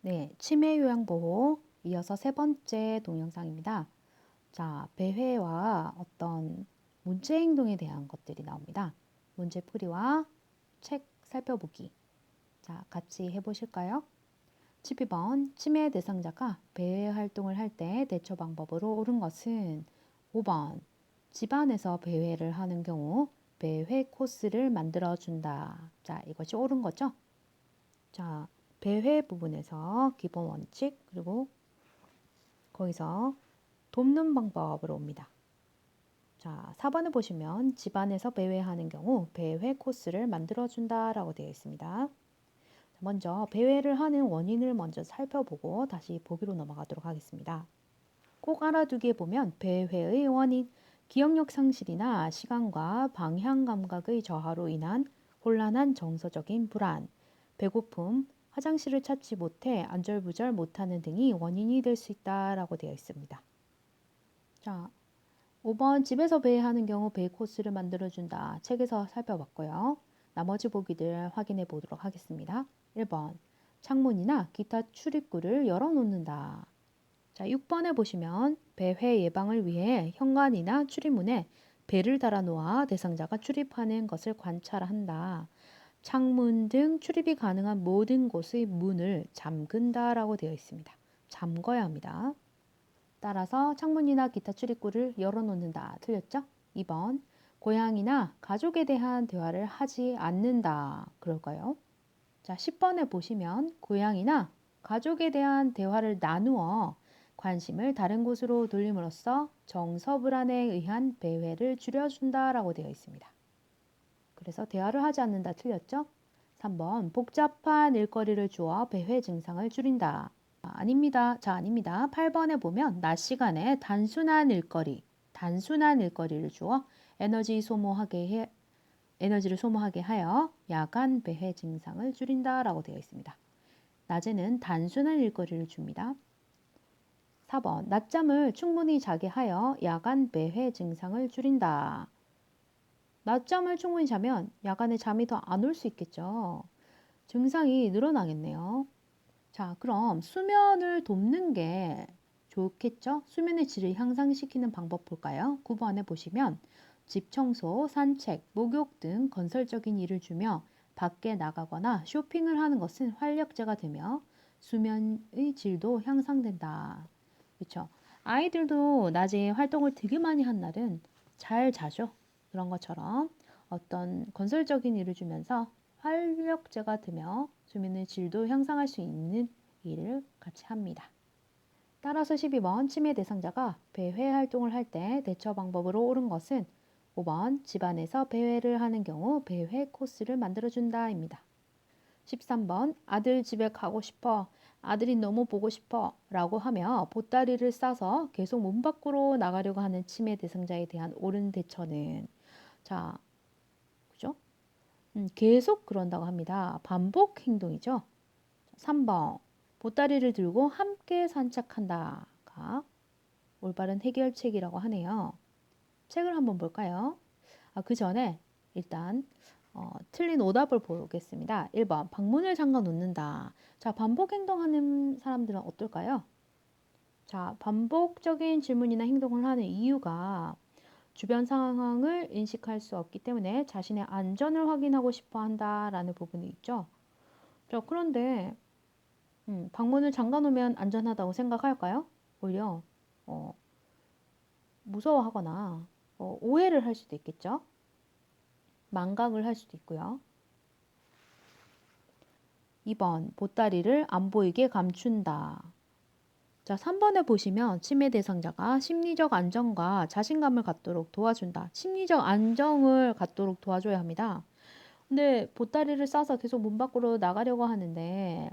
네, 치매 요양보호 이어서 세 번째 동영상입니다. 자, 배회와 어떤 문제 행동에 대한 것들이 나옵니다. 문제풀이와 책 살펴보기. 자, 같이 해보실까요? 12번 치매 대상자가 배회 활동을 할 때 대처 방법으로 옳은 것은 5번 집안에서 배회를 하는 경우 배회 코스를 만들어준다. 자, 이것이 옳은 거죠? 자, 배회 부분에서 기본 원칙 그리고 거기서 돕는 방법으로 옵니다. 자, 4번을 보시면 집안에서 배회하는 경우 배회 코스를 만들어준다 라고 되어 있습니다. 먼저 배회를 하는 원인을 먼저 살펴보고 다시 보기로 넘어가도록 하겠습니다. 꼭 알아두게 보면 배회의 원인, 기억력 상실이나 시간과 방향 감각의 저하로 인한 혼란한 정서적인 불안, 배고픔, 화장실을 찾지 못해 안절부절 못하는 등이 원인이 될 수 있다라고 되어 있습니다. 자, 5번 집에서 배회하는 경우 배회 코스를 만들어준다. 책에서 살펴봤고요. 나머지 보기들 확인해 보도록 하겠습니다. 1번 창문이나 기타 출입구를 열어놓는다. 자, 6번에 보시면 배회 예방을 위해 현관이나 출입문에 배를 달아 놓아 대상자가 출입하는 것을 관찰한다. 창문 등 출입이 가능한 모든 곳의 문을 잠근다라고 되어 있습니다. 잠궈야 합니다. 따라서 창문이나 기타 출입구를 열어놓는다. 틀렸죠? 2번 고양이나 가족에 대한 대화를 하지 않는다. 그럴까요? 자, 10번에 보시면 고양이나 가족에 대한 대화를 나누어 관심을 다른 곳으로 돌림으로써 정서 불안에 의한 배회를 줄여준다라고 되어 있습니다. 그래서 대화를 하지 않는다 틀렸죠? 3번 복잡한 일거리를 주어 배회 증상을 줄인다. 아닙니다. 자, 아닙니다. 8번에 보면 낮 시간에 단순한 일거리를 주어 에너지를 소모하게 하여 야간 배회 증상을 줄인다라고 되어 있습니다. 낮에는 단순한 일거리를 줍니다. 4번 낮잠을 충분히 자게 하여 야간 배회 증상을 줄인다. 낮잠을 충분히 자면 야간에 잠이 더 안 올 수 있겠죠. 증상이 늘어나겠네요. 자, 그럼 수면을 돕는 게 좋겠죠? 수면의 질을 향상시키는 방법 볼까요? 9번에 보시면 집 청소, 산책, 목욕 등 건설적인 일을 주며 밖에 나가거나 쇼핑을 하는 것은 활력제가 되며 수면의 질도 향상된다. 그렇죠? 아이들도 낮에 활동을 되게 많이 한 날은 잘 자죠. 그런 것처럼 어떤 건설적인 일을 주면서 활력제가 되며 수면의 질도 향상할 수 있는 일을 같이 합니다. 따라서 12번 치매 대상자가 배회 활동을 할 때 대처 방법으로 옳은 것은 5번 집안에서 배회를 하는 경우 배회 코스를 만들어준다입니다. 13번 아들 집에 가고 싶어. 아들이 너무 보고 싶어. 라고 하며 보따리를 싸서 계속 문 밖으로 나가려고 하는 치매 대상자에 대한 옳은 대처는 자, 그죠? 계속 그런다고 합니다. 반복 행동이죠. 3번 보따리를 들고 함께 산책한다가 올바른 해결책이라고 하네요. 책을 한번 볼까요? 그 전에 일단 틀린 오답을 보겠습니다. 1번 방문을 잠가 놓는다. 자, 반복 행동하는 사람들은 어떨까요? 자, 반복적인 질문이나 행동을 하는 이유가 주변 상황을 인식할 수 없기 때문에 자신의 안전을 확인하고 싶어 한다라는 부분이 있죠. 자, 그런데 방문을 잠가 놓으면 안전하다고 생각할까요? 오히려 어, 무서워하거나 오해를 할 수도 있겠죠. 망각을 할 수도 있고요. 2번 보따리를 안 보이게 감춘다. 자, 3번에 보시면 치매 대상자가 심리적 안정과 자신감을 갖도록 도와준다. 심리적 안정을 갖도록 도와줘야 합니다. 근데 보따리를 싸서 계속 문 밖으로 나가려고 하는데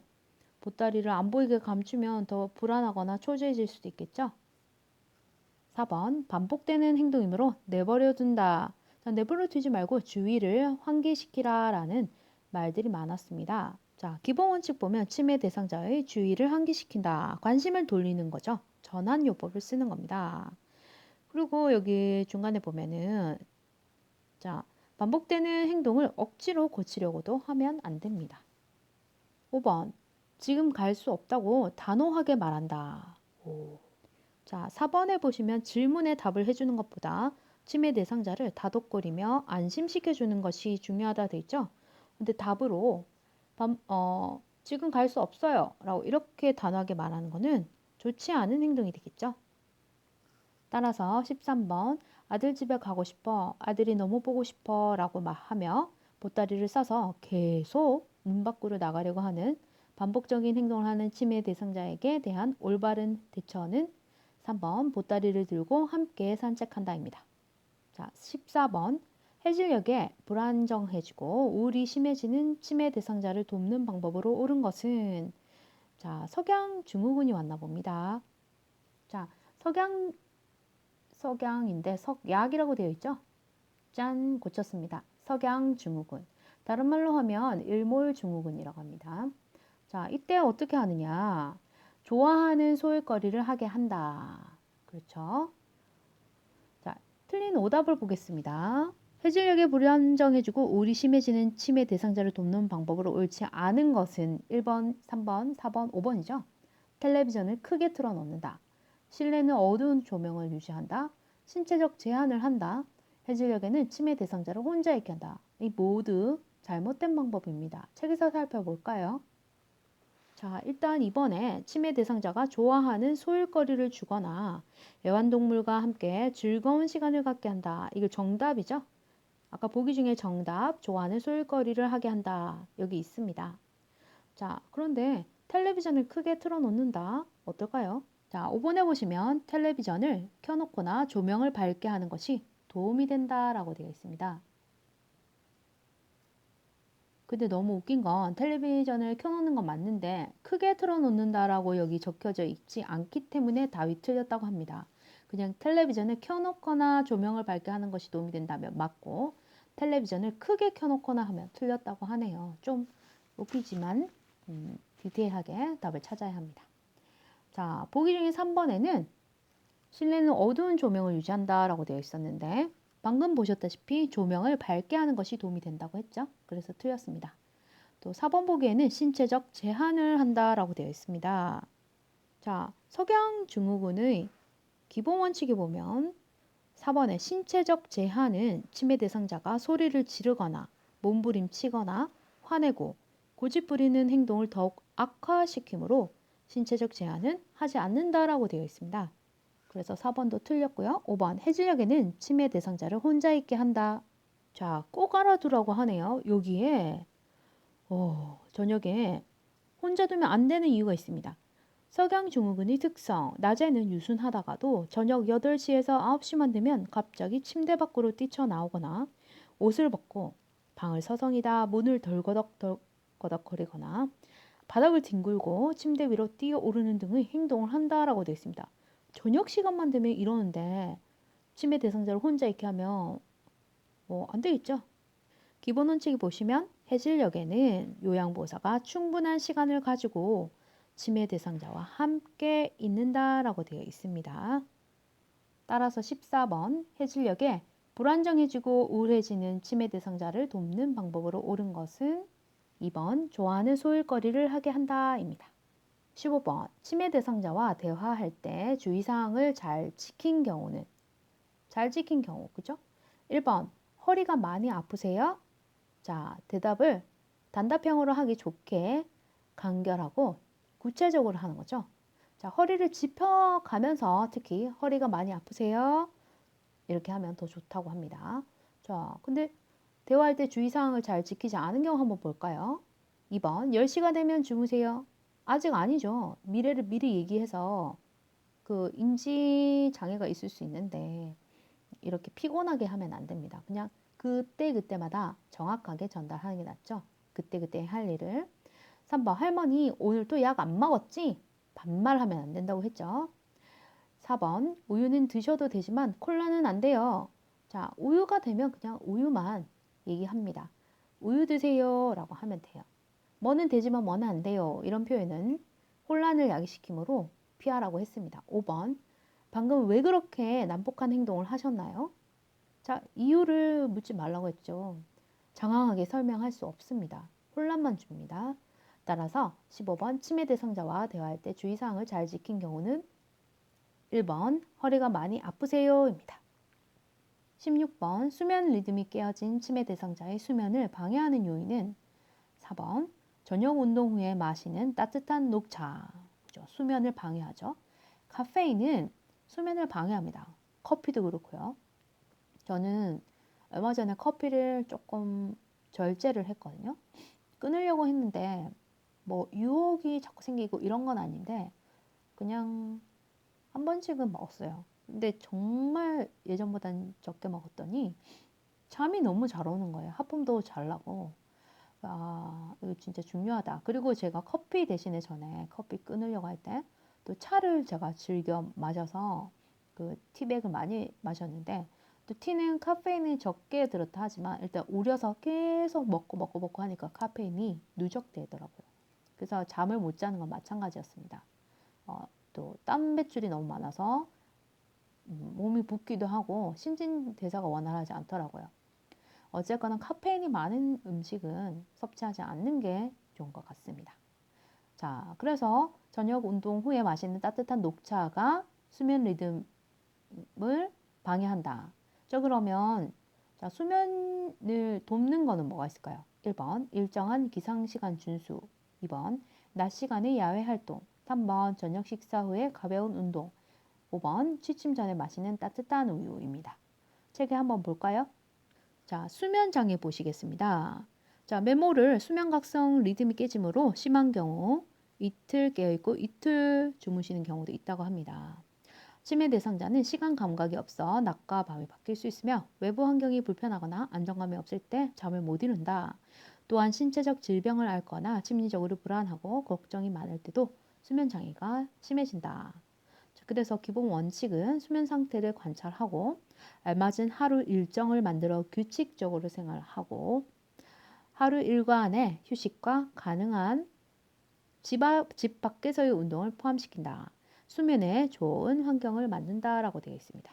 보따리를 안 보이게 감추면 더 불안하거나 초조해질 수도 있겠죠. 4번 반복되는 행동이므로 내버려 둔다. 자, 내버려 두지 말고 주의를 환기시키라 라는 말들이 많았습니다. 자, 기본 원칙 보면 치매 대상자의 주의를 환기시킨다. 관심을 돌리는 거죠. 전환 요법을 쓰는 겁니다. 그리고 여기 중간에 보면은 자, 반복되는 행동을 억지로 고치려고도 하면 안 됩니다. 5번 지금 갈 수 없다고 단호하게 말한다. 오. 자, 4번에 보시면 질문에 답을 해주는 것보다 치매 대상자를 다독거리며 안심시켜주는 것이 중요하다 돼 있죠. 근데 답으로 지금 갈 수 없어요 라고 이렇게 단호하게 말하는 거는 좋지 않은 행동이 되겠죠. 따라서 13번 아들 집에 가고 싶어, 아들이 너무 보고 싶어 라고 하며 보따리를 싸서 계속 문 밖으로 나가려고 하는 반복적인 행동을 하는 치매 대상자에게 대한 올바른 대처는 3번 보따리를 들고 함께 산책한다입니다. 자, 14번 해질녘에 불안정해지고 우울이 심해지는 치매 대상자를 돕는 방법으로 옳은 것은 자, 석양증후군이 왔나 봅니다. 자, 석양인데 석약이라고 되어 있죠? 짠, 고쳤습니다. 석양증후군. 다른 말로 하면 일몰증후군이라고 합니다. 자, 이때 어떻게 하느냐? 좋아하는 소일거리를 하게 한다. 그렇죠? 자, 틀린 오답을 보겠습니다. 해질녘에 불안정해지고 우울이 심해지는 치매 대상자를 돕는 방법으로 옳지 않은 것은 1번, 3번, 4번, 5번이죠. 텔레비전을 크게 틀어놓는다. 실내는 어두운 조명을 유지한다. 신체적 제한을 한다. 해질녘에는 치매 대상자를 혼자 있게 한다. 이 모두 잘못된 방법입니다. 책에서 살펴볼까요? 자, 일단 이번에 치매 대상자가 좋아하는 소일거리를 주거나 애완동물과 함께 즐거운 시간을 갖게 한다. 이거 정답이죠? 아까 보기 중에 정답, 좋아하는 소일거리를 하게 한다. 여기 있습니다. 자, 그런데 텔레비전을 크게 틀어놓는다. 어떨까요? 자, 5번에 보시면 텔레비전을 켜놓거나 조명을 밝게 하는 것이 도움이 된다라고 되어 있습니다. 근데 너무 웃긴 건 텔레비전을 켜놓는 건 맞는데 크게 틀어놓는다라고 여기 적혀져 있지 않기 때문에 답이 틀렸다고 합니다. 그냥 텔레비전을 켜놓거나 조명을 밝게 하는 것이 도움이 된다면 맞고 텔레비전을 크게 켜놓거나 하면 틀렸다고 하네요. 좀 웃기지만 디테일하게 답을 찾아야 합니다. 자, 보기 중에 3번에는 실내는 어두운 조명을 유지한다라고 되어 있었는데 방금 보셨다시피 조명을 밝게 하는 것이 도움이 된다고 했죠. 그래서 틀렸습니다. 또 4번 보기에는 신체적 제한을 한다라고 되어 있습니다. 자, 석양증후군의 기본 원칙에 보면 4번의 신체적 제한은 치매 대상자가 소리를 지르거나 몸부림치거나 화내고 고집부리는 행동을 더욱 악화시키므로 신체적 제한은 하지 않는다라고 되어 있습니다. 그래서 4번도 틀렸고요. 5번 해질녘에는 치매 대상자를 혼자 있게 한다. 자, 꼭 알아두라고 하네요. 여기에 저녁에 혼자 두면 안 되는 이유가 있습니다. 석양증후군의 특성, 낮에는 유순하다가도 저녁 8시에서 9시만 되면 갑자기 침대 밖으로 뛰쳐나오거나 옷을 벗고 방을 서성이다 문을 덜거덕거리거나 바닥을 딩굴고 침대 위로 뛰어오르는 등의 행동을 한다라고 되어 있습니다. 저녁 시간만 되면 이러는데 치매 대상자를 혼자 있게 하면 안 되겠죠? 기본 원칙이 보시면 해질녘에는 요양보호사가 충분한 시간을 가지고 치매 대상자와 함께 있는다라고 되어 있습니다. 따라서 14번 해질녘에 불안정해지고 우울해지는 치매 대상자를 돕는 방법으로 옳은 것은 2번 좋아하는 소일거리를 하게 한다입니다. 15번 치매 대상자와 대화할 때 주의사항을 잘 지킨 경우 그죠? 1번 허리가 많이 아프세요? 자, 대답을 단답형으로 하기 좋게 간결하고 구체적으로 하는 거죠. 자, 허리를 짚어가면서 특히 허리가 많이 아프세요? 이렇게 하면 더 좋다고 합니다. 자, 근데 대화할 때 주의사항을 잘 지키지 않은 경우 한번 볼까요? 2번 10시가 되면 주무세요. 아직 아니죠. 미래를 미리 얘기해서 그 인지 장애가 있을 수 있는데 이렇게 피곤하게 하면 안 됩니다. 그냥 그때그때마다 정확하게 전달하는 게 낫죠. 그때그때 할 일을. 3번 할머니 오늘 또 약 안 먹었지? 반말하면 안 된다고 했죠. 4번 우유는 드셔도 되지만 콜라는 안 돼요. 자, 우유가 되면 그냥 우유만 얘기합니다. 우유 드세요 라고 하면 돼요. 뭐는 되지만 뭐는 안 돼요. 이런 표현은 혼란을 야기시키므로 피하라고 했습니다. 5번 방금 왜 그렇게 난폭한 행동을 하셨나요? 자, 이유를 묻지 말라고 했죠. 장황하게 설명할 수 없습니다. 혼란만 줍니다. 따라서 15번 치매 대상자와 대화할 때 주의사항을 잘 지킨 경우는 1번 허리가 많이 아프세요입니다. 16번 수면 리듬이 깨어진 치매 대상자의 수면을 방해하는 요인은 4번 저녁 운동 후에 마시는 따뜻한 녹차. 그죠? 수면을 방해하죠. 카페인은 수면을 방해합니다. 커피도 그렇고요. 저는 얼마 전에 커피를 조금 절제를 했거든요. 끊으려고 했는데 뭐 유혹이 자꾸 생기고 이런 건 아닌데 그냥 한 번씩은 먹었어요. 근데 정말 예전보단 적게 먹었더니 잠이 너무 잘 오는 거예요. 하품도 잘 나고. 아, 이거 진짜 중요하다. 그리고 제가 커피 대신에 전에 커피 끊으려고 할 때 또 차를 제가 즐겨 마셔서 그 티백을 많이 마셨는데 또 티는 카페인이 적게 들었다 하지만 일단 우려서 계속 먹고 하니까 카페인이 누적되더라고요. 그래서 잠을 못 자는 건 마찬가지였습니다. 또 땀 배출이 너무 많아서 몸이 붓기도 하고 신진대사가 원활하지 않더라고요. 어쨌거나 카페인이 많은 음식은 섭취하지 않는 게 좋은 것 같습니다. 자, 그래서 저녁 운동 후에 마시는 따뜻한 녹차가 수면 리듬을 방해한다. 자, 그러면 자, 수면을 돕는 거는 뭐가 있을까요? 1번 일정한 기상시간 준수, 2번 낮 시간의 야외 활동, 3번 저녁 식사 후에 가벼운 운동, 5번 취침 전에 마시는 따뜻한 우유입니다. 책에 한번 볼까요? 자, 수면 장애 보시겠습니다. 자, 메모를 수면각성 리듬이 깨짐으로 심한 경우 이틀 깨어있고 이틀 주무시는 경우도 있다고 합니다. 치매 대상자는 시간 감각이 없어 낮과 밤이 바뀔 수 있으며 외부 환경이 불편하거나 안정감이 없을 때 잠을 못 이룬다. 또한 신체적 질병을 앓거나 심리적으로 불안하고 걱정이 많을 때도 수면 장애가 심해진다. 그래서 기본 원칙은 수면 상태를 관찰하고 알맞은 하루 일정을 만들어 규칙적으로 생활하고 하루 일과 안에 휴식과 가능한 집 밖에서의 운동을 포함시킨다. 수면에 좋은 환경을 만든다라고 되어 있습니다.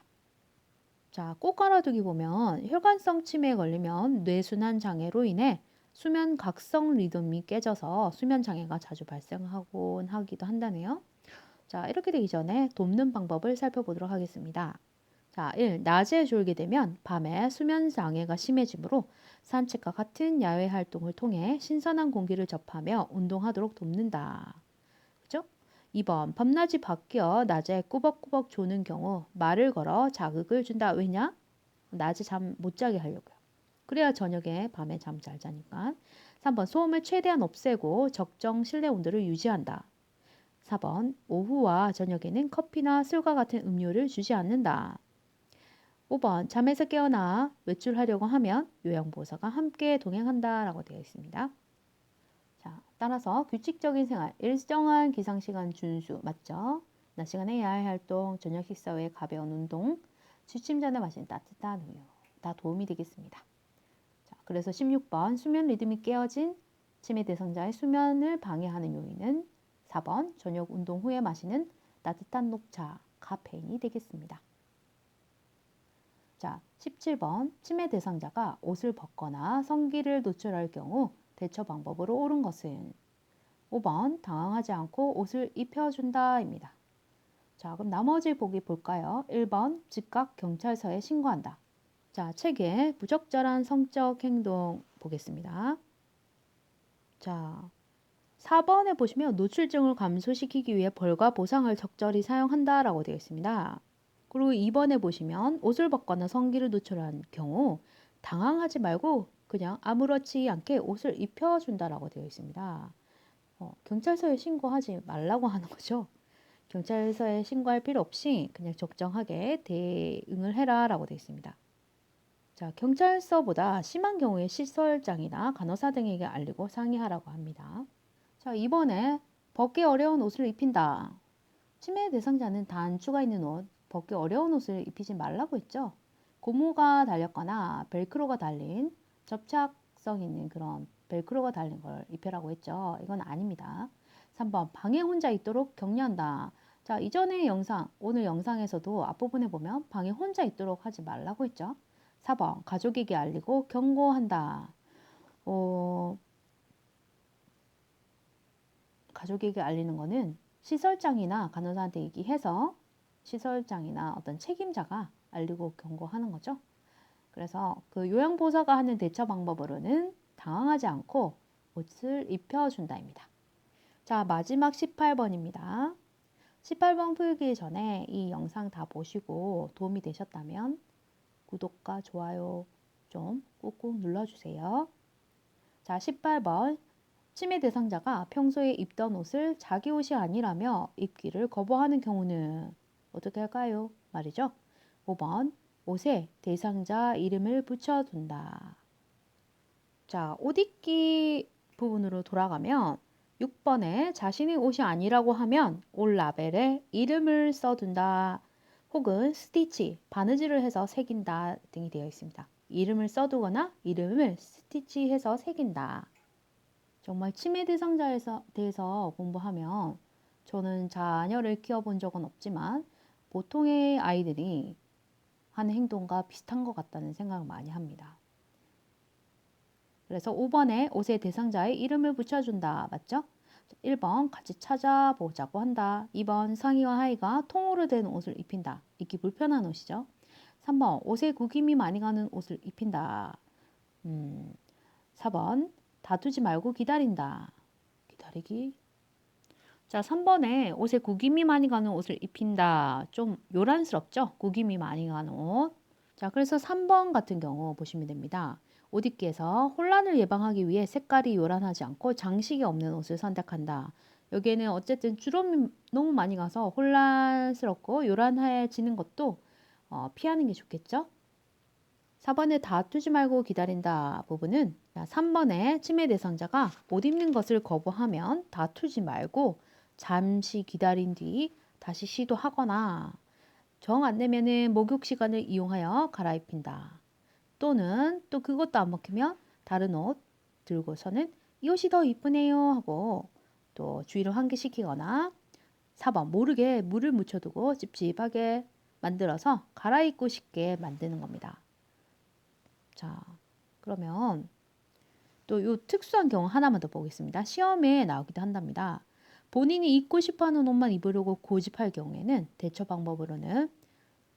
자, 꼭 알아두기 보면 혈관성 치매에 걸리면 뇌순환 장애로 인해 수면 각성 리듬이 깨져서 수면 장애가 자주 발생하곤 하기도 한다네요. 자, 이렇게 되기 전에 돕는 방법을 살펴보도록 하겠습니다. 자, 1. 낮에 졸게 되면 밤에 수면 장애가 심해지므로 산책과 같은 야외 활동을 통해 신선한 공기를 접하며 운동하도록 돕는다. 그죠? 2번. 밤낮이 바뀌어 낮에 꾸벅꾸벅 조는 경우 말을 걸어 자극을 준다. 왜냐? 낮에 잠 못 자게 하려고요. 그래야 저녁에 밤에 잠 잘 자니까. 3번. 소음을 최대한 없애고 적정 실내 온도를 유지한다. 4번. 오후와 저녁에는 커피나 술과 같은 음료를 주지 않는다. 5번. 잠에서 깨어나 외출하려고 하면 요양보호사가 함께 동행한다라고 되어 있습니다. 자, 따라서 규칙적인 생활, 일정한 기상시간 준수 맞죠? 낮 시간에 야외 활동, 저녁 식사 후에 가벼운 운동, 취침 전에 마시는 따뜻한 우유 다 도움이 되겠습니다. 자, 그래서 16번 수면 리듬이 깨어진 치매 대상자의 수면을 방해하는 요인은 4번 저녁 운동 후에 마시는 따뜻한 녹차, 카페인이 되겠습니다. 자, 17번 치매 대상자가 옷을 벗거나 성기를 노출할 경우 대처 방법으로 옳은 것은 5번 당황하지 않고 옷을 입혀준다입니다. 자, 그럼 나머지 보기 볼까요? 1번 즉각 경찰서에 신고한다. 자, 책에 부적절한 성적 행동 보겠습니다. 자, 4번에 보시면 노출증을 감소시키기 위해 벌과 보상을 적절히 사용한다라고 되어 있습니다. 그리고 2번에 보시면 옷을 벗거나 성기를 노출한 경우 당황하지 말고 그냥 아무렇지 않게 옷을 입혀준다라고 되어 있습니다. 경찰서에 신고하지 말라고 하는 거죠. 경찰서에 신고할 필요 없이 그냥 적정하게 대응을 해라라고 되어 있습니다. 자, 경찰서보다 심한 경우에 시설장이나 간호사 등에게 알리고 상의하라고 합니다. 자, 이번에 벗기 어려운 옷을 입힌다. 치매 대상자는 단추가 있는 옷, 벗기 어려운 옷을 입히지 말라고 했죠. 고무가 달렸거나 벨크로가 달린 접착성 있는 그런 벨크로가 달린 걸 입혀라고 했죠. 이건 아닙니다. 3번 방에 혼자 있도록 격려한다. 자, 이전의 영상, 오늘 영상에서도 앞부분에 보면 방에 혼자 있도록 하지 말라고 했죠. 4번 가족에게 알리고 경고한다. 가족에게 알리는 거는 시설장이나 간호사한테 얘기해서 시설장이나 어떤 책임자가 알리고 경고하는 거죠. 그래서 그 요양보호사가 하는 대처 방법으로는 당황하지 않고 옷을 입혀준다입니다. 자, 마지막 18번입니다. 18번 풀기 전에 이 영상 다 보시고 도움이 되셨다면 구독과 좋아요 좀 꾹꾹 눌러주세요. 자, 18번. 치매 대상자가 평소에 입던 옷을 자기 옷이 아니라며 입기를 거부하는 경우는 어떻게 할까요? 말이죠. 5번. 옷에 대상자 이름을 붙여둔다. 자, 옷 입기 부분으로 돌아가면 6번에 자신의 옷이 아니라고 하면 옷 라벨에 이름을 써둔다. 혹은 스티치, 바느질을 해서 새긴다 등이 되어 있습니다. 이름을 써두거나 이름을 스티치해서 새긴다. 정말 치매 대상자에 대해서 공부하면 저는 자녀를 키워본 적은 없지만 보통의 아이들이 하는 행동과 비슷한 것 같다는 생각을 많이 합니다. 그래서 5번에 옷의 대상자의 이름을 붙여준다. 맞죠? 1번 같이 찾아보자고 한다. 2번 상의와 하의가 통으로 된 옷을 입힌다. 입기 불편한 옷이죠. 3번 옷에 구김이 많이 가는 옷을 입힌다. 4번 다투지 말고 기다린다. 기다리기. 자, 3번에 옷에 구김이 많이 가는 옷을 입힌다. 좀 요란스럽죠? 구김이 많이 가는 옷. 자, 그래서 3번 같은 경우 보시면 됩니다. 옷 입기에서 혼란을 예방하기 위해 색깔이 요란하지 않고 장식이 없는 옷을 선택한다. 여기에는 어쨌든 주름이 너무 많이 가서 혼란스럽고 요란해지는 것도 피하는 게 좋겠죠? 4번에 다투지 말고 기다린다 부분은 3번에 치매 대상자가 옷 입는 것을 거부하면 다투지 말고 잠시 기다린 뒤 다시 시도하거나 정 안 되면은 목욕 시간을 이용하여 갈아입힌다. 또는 또 그것도 안 먹히면 다른 옷 들고서는 이 옷이 더 이쁘네요 하고 또 주의를 환기시키거나 4번 모르게 물을 묻혀두고 찝찝하게 만들어서 갈아입고 싶게 만드는 겁니다. 자, 그러면 또 이 특수한 경우 하나만 더 보겠습니다. 시험에 나오기도 한답니다. 본인이 입고 싶어하는 옷만 입으려고 고집할 경우에는 대처 방법으로는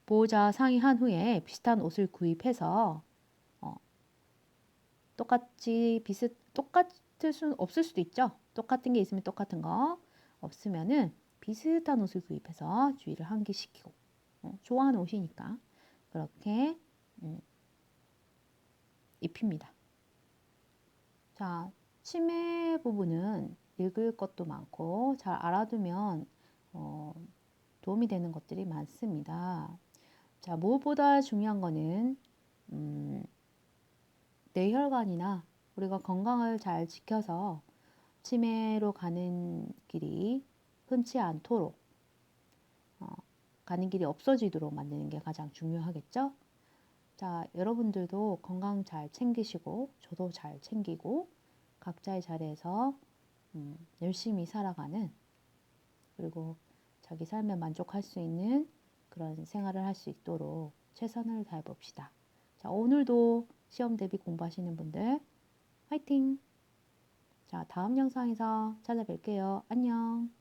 보호자 상의한 후에 비슷한 옷을 구입해서 똑같을 수는 없을 수도 있죠. 똑같은 게 있으면 똑같은 거, 없으면은 비슷한 옷을 구입해서 주의를 환기시키고 좋아하는 옷이니까 그렇게 입힙니다. 자, 치매 부분은 읽을 것도 많고 잘 알아두면 도움이 되는 것들이 많습니다. 자, 무엇보다 중요한 거는 뇌혈관이나 우리가 건강을 잘 지켜서 치매로 가는 길이 흔치 않도록 가는 길이 없어지도록 만드는 게 가장 중요하겠죠? 자, 여러분들도 건강 잘 챙기시고 저도 잘 챙기고 각자의 자리에서 열심히 살아가는 그리고 자기 삶에 만족할 수 있는 그런 생활을 할 수 있도록 최선을 다해 봅시다. 자, 오늘도 시험 대비 공부하시는 분들 화이팅! 자, 다음 영상에서 찾아뵐게요. 안녕!